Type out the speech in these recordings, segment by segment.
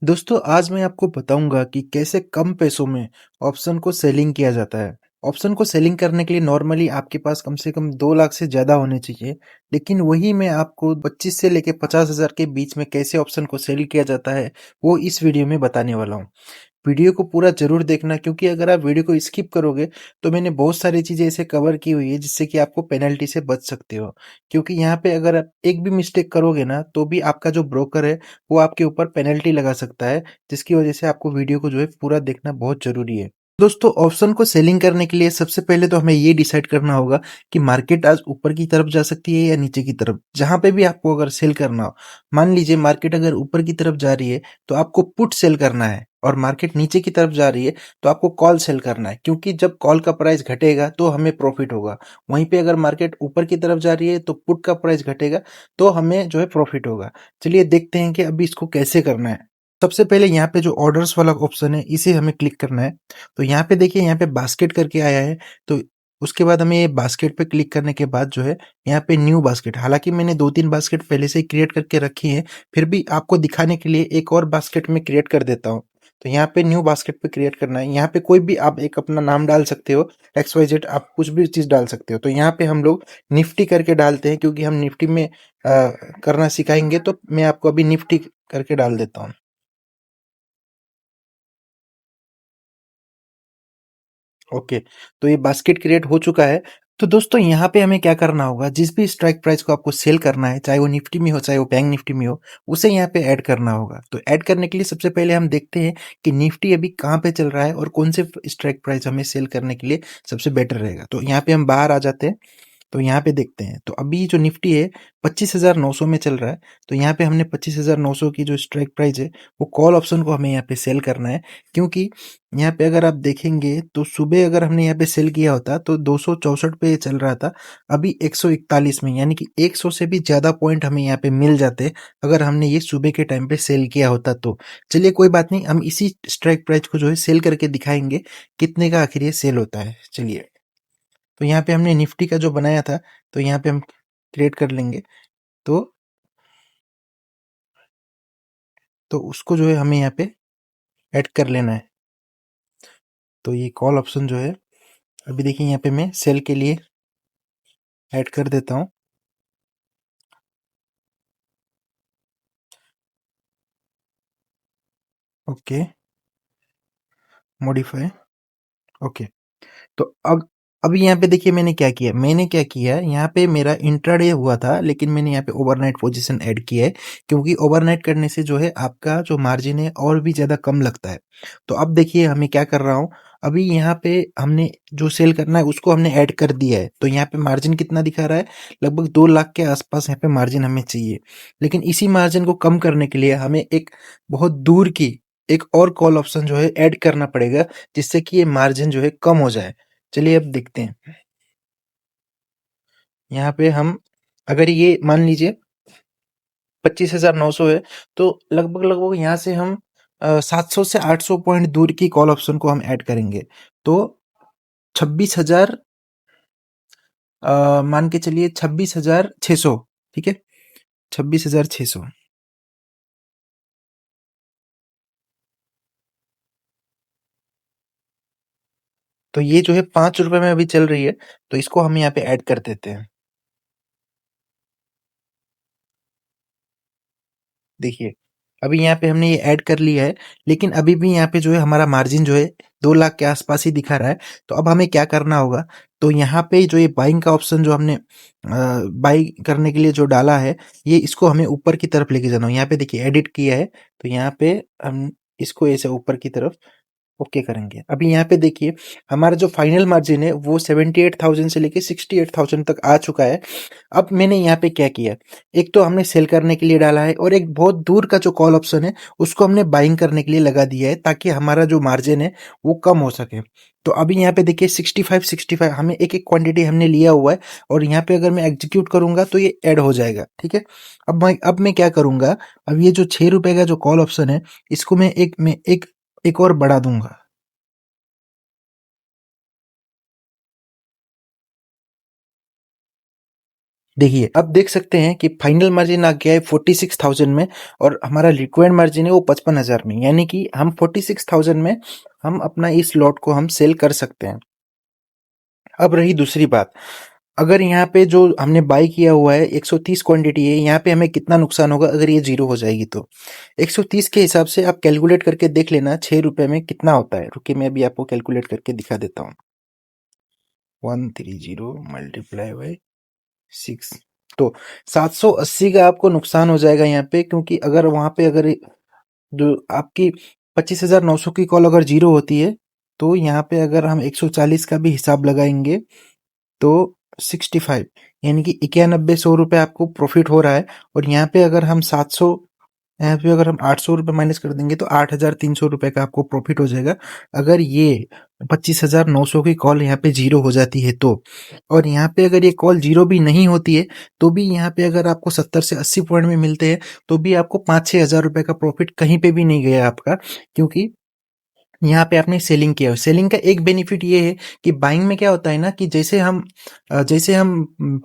दोस्तों आज मैं आपको बताऊंगा कि कैसे कम पैसों में ऑप्शन को सेलिंग किया जाता है। ऑप्शन को सेलिंग करने के लिए नॉर्मली आपके पास कम से कम 2 लाख से ज़्यादा होने चाहिए। लेकिन वही मैं आपको 25 से लेके 50,000 के बीच में कैसे ऑप्शन को सेल किया जाता है वो इस वीडियो में बताने वाला हूँ। वीडियो को पूरा ज़रूर देखना, क्योंकि अगर आप वीडियो को स्किप करोगे तो मैंने बहुत सारी चीज़ें ऐसे कवर की हुई है जिससे कि आपको पेनल्टी से बच सकते हो। क्योंकि यहाँ पे अगर आप एक भी मिस्टेक करोगे ना तो भी आपका जो ब्रोकर है वो आपके ऊपर पेनल्टी लगा सकता है, जिसकी वजह से आपको वीडियो को जो है पूरा देखना बहुत ज़रूरी है। दोस्तों ऑप्शन को सेलिंग करने के लिए सबसे पहले तो हमें ये डिसाइड करना होगा कि मार्केट आज ऊपर की तरफ जा सकती है या नीचे की तरफ। जहां पे भी आपको अगर सेल करना हो, मान लीजिए मार्केट अगर ऊपर की तरफ जा रही है तो आपको पुट सेल करना है, और मार्केट नीचे की तरफ जा रही है तो आपको कॉल सेल करना है, क्योंकि जब कॉल का प्राइस घटेगा तो हमें प्रॉफिट होगा। वहीं पे अगर मार्केट ऊपर की तरफ जा रही है तो पुट का प्राइस घटेगा तो हमें जो है प्रॉफिट होगा। चलिए देखते हैं कि अभी इसको कैसे करना है। सबसे पहले यहाँ पे जो ऑर्डर्स वाला ऑप्शन है इसे हमें क्लिक करना है। तो यहाँ पे देखिए, यहाँ पे बास्केट करके आया है। तो उसके बाद हमें ये बास्केट पे क्लिक करने के बाद जो है यहाँ पे न्यू बास्केट, हालांकि मैंने 2-3 बास्केट पहले से ही क्रिएट करके रखी है, फिर भी आपको दिखाने के लिए एक और बास्केट में क्रिएट कर देता हूँ। तो यहाँ पे न्यू बास्केट पे क्रिएट करना है। यहाँ पे कोई भी आप एक अपना नाम डाल सकते हो, XYZ आप कुछ भी चीज़ डाल सकते हो। तो यहाँ पे हम लोग निफ्टी करके डालते हैं, क्योंकि हम निफ्टी में करना सिखाएंगे। तो मैं आपको अभी निफ्टी करके डाल देता हूँ। ओके, तो ये बास्केट क्रिएट हो चुका है। तो दोस्तों यहाँ पे हमें क्या करना होगा, जिस भी स्ट्राइक प्राइस को आपको सेल करना है, चाहे वो निफ्टी में हो चाहे वो बैंक निफ्टी में हो, उसे यहाँ पे ऐड करना होगा। तो ऐड करने के लिए सबसे पहले हम देखते हैं कि निफ्टी अभी कहाँ पे चल रहा है और कौन से स्ट्राइक प्राइस हमें सेल करने के लिए सबसे बेटर रहेगा। तो यहाँ पे हम बाहर आ जाते हैं। तो यहाँ पे देखते हैं, तो अभी जो निफ्टी है 25,900 में चल रहा है। तो यहाँ पे हमने 25,900 की जो स्ट्राइक प्राइस है वो कॉल ऑप्शन को हमें यहाँ पे सेल करना है। क्योंकि यहाँ पे अगर आप देखेंगे तो सुबह अगर हमने यहाँ पे सेल किया होता तो 264 पे चल रहा था, अभी 141 में, यानी कि 100 से भी ज़्यादा पॉइंट हमें यहाँ पे मिल जाते अगर हमने ये सुबह के टाइम पे सेल किया होता। तो चलिए कोई बात नहीं, हम इसी स्ट्राइक प्राइस को जो है सेल करके दिखाएंगे कितने का आखिर ये सेल होता है। चलिए, तो यहाँ पे हमने निफ्टी का जो बनाया था, तो यहाँ पे हम क्रिएट कर लेंगे। तो उसको जो है हमें यहाँ पे ऐड कर लेना है। तो ये कॉल ऑप्शन जो है, अभी देखिए यहाँ पे मैं सेल के लिए ऐड कर देता हूँ। Okay, modify. ओके, तो अभी यहाँ पे देखिए मैंने क्या किया है, यहाँ पे मेरा इंट्राडे हुआ था, लेकिन मैंने यहाँ पे ओवरनाइट पोजीशन ऐड किया है। क्योंकि ओवरनाइट करने से जो है आपका जो मार्जिन है और भी ज़्यादा कम लगता है। तो अब देखिए हमें क्या कर रहा हूँ, अभी यहाँ पे हमने जो सेल करना है उसको हमने ऐड कर दिया है। तो यहाँ पे मार्जिन कितना दिखा रहा है, लगभग 2 लाख के आसपास यहाँ पे मार्जिन हमें चाहिए। लेकिन इसी मार्जिन को कम करने के लिए हमें एक बहुत दूर की एक और कॉल ऑप्शन जो है ऐड करना पड़ेगा, जिससे कि ये मार्जिन जो है कम हो जाए। चलिए अब देखते हैं। यहाँ पे हम, अगर ये मान लीजिए 25,900 है, तो लगभग लगभग यहाँ से हम 700 से 800 पॉइंट दूर की कॉल ऑप्शन को हम ऐड करेंगे। तो 26,000, मान के चलिए 26,600। ठीक है, 26,600। तो ये जो है 5 रुपए में अभी चल रही है, तो इसको हम यहाँ पे ऐड कर देते हैं। देखिए, अभी यहाँ पे हमने ये ऐड कर लिया है, लेकिन अभी भी यहाँ पे जो है हमारा मार्जिन जो है 2 लाख के आसपास ही दिखा रहा है। तो अब हमें क्या करना होगा, तो यहाँ पे जो ये बाइंग का ऑप्शन जो हमने बाई करने के लिए जो डाला है, ये इसको हमें ऊपर की तरफ लेके जाना हो। यहाँ पे देखिए एडिट किया है, तो यहाँ पे हम इसको ऐसे ऊपर की तरफ ओके करेंगे। अभी यहाँ पे देखिए हमारा जो फाइनल मार्जिन है वो 78,000 से लेके 68,000 तक आ चुका है। अब मैंने यहाँ पे क्या किया, एक तो हमने सेल करने के लिए डाला है, और एक बहुत दूर का जो कॉल ऑप्शन है उसको हमने बाइंग करने के लिए लगा दिया है, ताकि हमारा जो मार्जिन है वो कम हो सके। तो अभी यहाँ पे देखिए 65 हमें एक एक क्वांटिटी हमने लिया हुआ है, और यहाँ पे अगर मैं एग्जीक्यूट करूंगा तो ये ऐड हो जाएगा। ठीक है, अब मैं क्या करूंगा, अब ये जो 6 रुपए का जो कॉल ऑप्शन है इसको मैं एक और बढ़ा दूंगा। देखिए, अब देख सकते हैं कि फाइनल मार्जिन आ गया है 46,000 में और हमारा रिक्वायर्ड मार्जिन है वो 55,000 में, यानी कि हम 46,000 में हम अपना इस लॉट को हम सेल कर सकते हैं। अब रही दूसरी बात, अगर यहाँ पे जो हमने बाय किया हुआ है 130 क्वांटिटी है, यहाँ पे हमें कितना नुकसान होगा अगर ये जीरो हो जाएगी तो 130 के हिसाब से आप कैलकुलेट करके देख लेना 6 रुपए में कितना होता है। रुकिए मैं अभी आपको कैलकुलेट करके दिखा देता हूँ। 130 मल्टीप्लाई बाय 6, तो 780 का आपको नुकसान हो जाएगा यहाँ पे, क्योंकि अगर वहां पे अगर जो आपकी 25,900 की कॉल अगर जीरो होती है तो यहाँ पे अगर हम 140 का भी हिसाब लगाएंगे तो 65, यानी कि 9100 रुपये आपको प्रॉफिट हो रहा है। और यहाँ पे अगर हम 700, यहाँ पे अगर हम 800 रुपये माइनस कर देंगे तो 8,300 रुपये का आपको प्रॉफिट हो जाएगा, अगर ये 25,900 की कॉल यहाँ पे जीरो हो जाती है तो। और यहाँ पे अगर ये कॉल जीरो भी नहीं होती है तो भी यहाँ पे अगर आपको 70 से 80 पॉइंट में मिलते हैं तो भी आपको 5-6 हज़ार रुपये का प्रॉफिट कहीं पे भी नहीं गया आपका, क्योंकि यहाँ पे आपने सेलिंग किया। सेलिंग का एक बेनिफिट ये है कि बाइंग में क्या होता है ना कि जैसे हम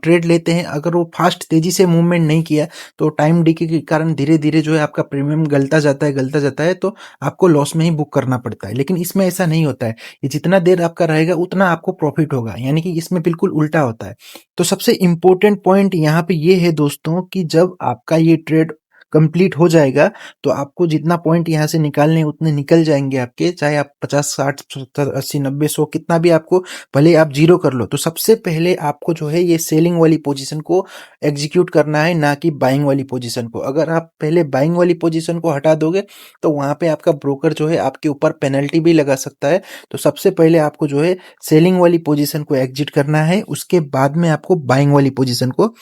ट्रेड लेते हैं, अगर वो फास्ट तेजी से मूवमेंट नहीं किया तो टाइम डिके के कारण धीरे धीरे जो है आपका प्रीमियम गलता जाता है तो आपको लॉस में ही बुक करना पड़ता है। लेकिन इसमें ऐसा नहीं होता है, ये जितना देर आपका रहेगा उतना आपको प्रॉफिट होगा, यानी कि इसमें बिल्कुल उल्टा होता है। तो सबसे इंपॉर्टेंट पॉइंट यहाँ पे ये है दोस्तों कि जब आपका ये ट्रेड कंप्लीट हो जाएगा तो आपको जितना पॉइंट यहाँ से निकालने हैं उतने निकल जाएंगे आपके, चाहे आप 50, 60, 70, 80, 90, 100 कितना भी आपको, भले आप जीरो कर लो। तो सबसे पहले आपको जो है ये सेलिंग वाली पोजीशन को एग्जीक्यूट करना है, ना कि बाइंग वाली पोजीशन को। अगर आप पहले बाइंग वाली पोजीशन को हटा दोगे तो वहां पे आपका ब्रोकर जो है आपके ऊपर पेनल्टी भी लगा सकता है। तो सबसे पहले आपको जो है सेलिंग वाली पोजीशन को एग्जिट करना है, उसके बाद में आपको बाइंग वाली पोजीशन को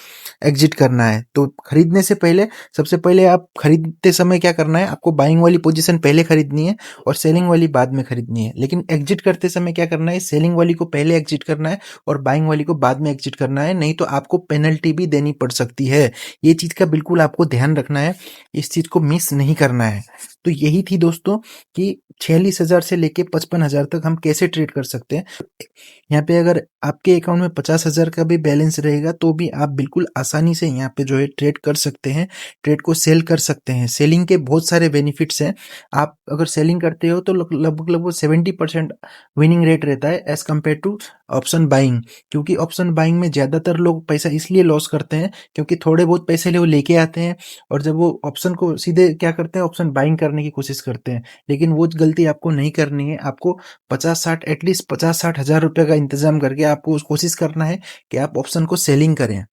एग्जिट करना है। तो खरीदने से पहले, सबसे पहले आप खरीदते समय क्या करना है, आपको बाइंग वाली पोजीशन पहले खरीदनी है और सेलिंग वाली बाद में खरीदनी है। लेकिन एग्जिट करते समय क्या करना है, सेलिंग वाली को पहले एग्जिट करना है और बाइंग वाली को बाद में एग्जिट करना है, नहीं तो आपको पेनल्टी भी देनी पड़ सकती है। ये चीज का बिल्कुल आपको ध्यान रखना है, इस चीज को मिस नहीं करना है। तो यही थी दोस्तों कि 46,000 से लेके 55,000 तक हम कैसे ट्रेड कर सकते हैं। यहाँ पे अगर आपके अकाउंट में 50,000 का भी बैलेंस रहेगा तो भी आप बिल्कुल आसानी से यहाँ पे जो है ट्रेड कर सकते हैं, ट्रेड को सेल कर सकते हैं। सेलिंग के बहुत सारे बेनिफिट्स हैं। आप अगर सेलिंग करते हो तो लगभग 70% विनिंग रेट रहता है as compare to option buying, क्योंकि ऑप्शन बाइंग में ज्यादातर लोग पैसा इसलिए लॉस करते हैं क्योंकि थोड़े बहुत पैसे वो लेके आते हैं और जब वो ऑप्शन को सीधे क्या करते हैं, ऑप्शन बाइंग करने की कोशिश करते हैं। लेकिन वो गलती आपको नहीं करनी है, आपको 50-60 एटलीस्ट 50-60 हज़ार रुपये का इंतजाम करके आपको कोशिश करना है कि आप ऑप्शन को सेलिंग करें।